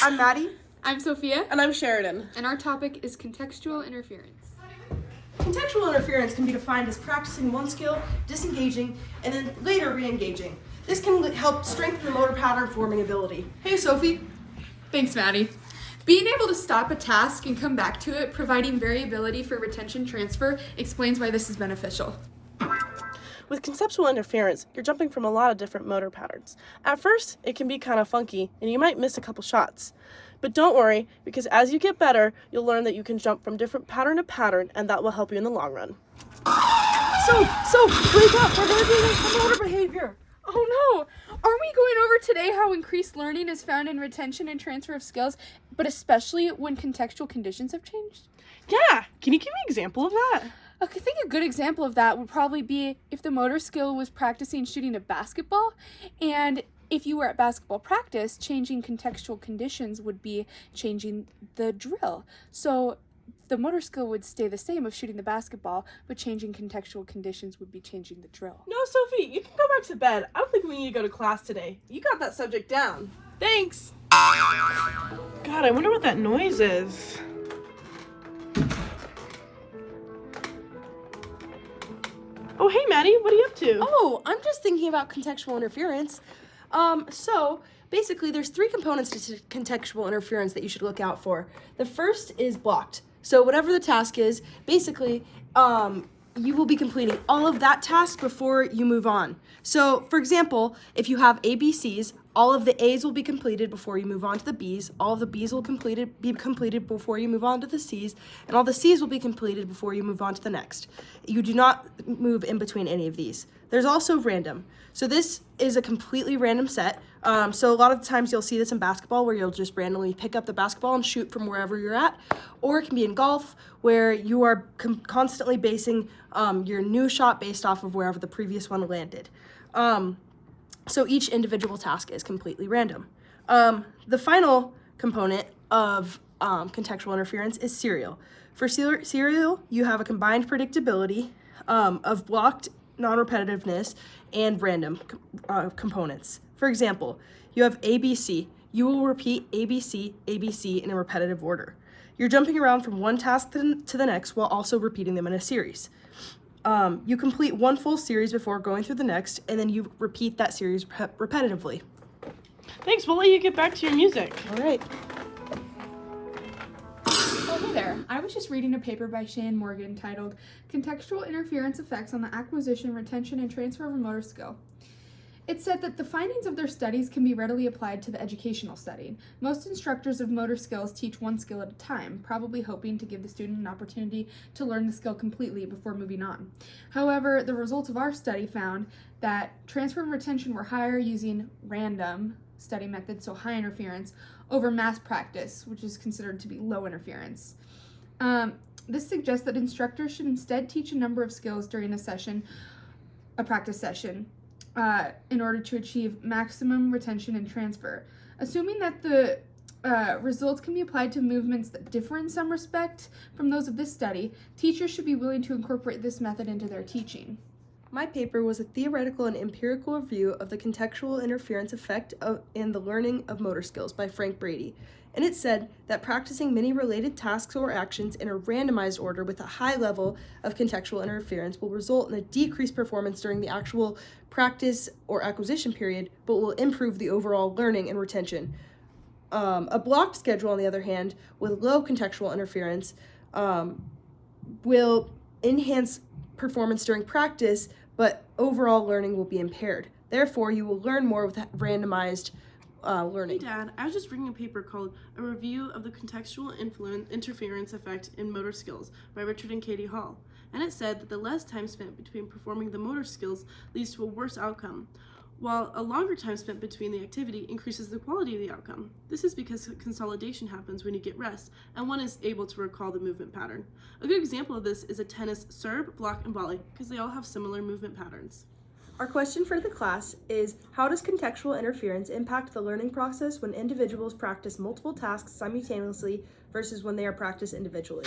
I'm Maddie. I'm Sophia. And I'm Sheridan. And our topic is contextual interference. Contextual interference can be defined as practicing one skill, disengaging, and then later re-engaging. This can help strengthen the motor pattern forming ability. Hey, Sophie. Thanks, Maddie. Being able to stop a task and come back to it, providing variability for retention transfer, explains why this is beneficial. With conceptual interference, you're jumping from a lot of different motor patterns. At first, it can be kind of funky, and you might miss a couple shots. But don't worry, because as you get better, you'll learn that you can jump from different pattern to pattern, and that will help you in the long run. So, wake up! We're going to do this motor behavior. Oh no! Aren't we going over today how increased learning is found in retention and transfer of skills, but especially when contextual conditions have changed? Yeah! Can you give me an example of that? Okay, I think a good example of that would probably be if the motor skill was practicing shooting a basketball, and if you were at basketball practice, changing contextual conditions would be changing the drill. So the motor skill would stay the same of shooting the basketball, but changing contextual conditions would be changing the drill. No, Sophie, you can go back to bed. I don't think we need to go to class today. You got that subject down. Thanks. God, I wonder what that noise is. Oh, hey, Maddie, what are you up to? Oh, I'm just thinking about contextual interference. So basically there's three components to contextual interference that you should look out for. The first is blocked. So whatever the task is, basically, you will be completing all of that task before you move on. So, for example, if you have ABCs, all of the A's will be completed before you move on to the B's, all of the B's will be completed before you move on to the C's, and all the C's will be completed before you move on to the next. You do not move in between any of these. There's also random. So this is a completely random set. So a lot of times you'll see this in basketball where you'll just randomly pick up the basketball and shoot from wherever you're at. Or it can be in golf where you are constantly basing your new shot based off of wherever the previous one landed. So each individual task is completely random. The final component of contextual interference is serial. For serial, you have a combined predictability of blocked non-repetitiveness and random components. For example, you have ABC. You will repeat ABC, ABC in a repetitive order. You're jumping around from one task to the next while also repeating them in a series. You complete one full series before going through the next, and then you repeat that series repetitively. Thanks, we'll let you get back to your music. All right. Oh, hey there. I was just reading a paper by Shane Morgan titled Contextual Interference Effects on the Acquisition, Retention, and Transfer of a Motor Skill. It said that the findings of their studies can be readily applied to the educational setting. Most instructors of motor skills teach one skill at a time, probably hoping to give the student an opportunity to learn the skill completely before moving on. However, the results of our study found that transfer and retention were higher using random study methods, so high interference, over mass practice, which is considered to be low interference. This suggests that instructors should instead teach a number of skills during a practice session, in order to achieve maximum retention and transfer. Assuming that the results can be applied to movements that differ in some respect from those of this study, teachers should be willing to incorporate this method into their teaching. My paper was a theoretical and empirical review of the contextual interference effect in the learning of motor skills by Frank Brady. And it said that practicing many related tasks or actions in a randomized order with a high level of contextual interference will result in a decreased performance during the actual practice or acquisition period, but will improve the overall learning and retention. A blocked schedule, on the other hand, with low contextual interference, will enhance performance during practice, but overall learning will be impaired. Therefore, you will learn more with randomized learning. Hey, Dad, I was just reading a paper called A Review of the Contextual Interference Effect in Motor Skills by Richard and Katie Hall. And it said that the less time spent between performing the motor skills leads to a worse outcome, while a longer time spent between the activity increases the quality of the outcome. This is because consolidation happens when you get rest, and one is able to recall the movement pattern. A good example of this is a tennis serve, block, and volley, because they all have similar movement patterns. Our question for the class is, how does contextual interference impact the learning process when individuals practice multiple tasks simultaneously versus when they are practiced individually?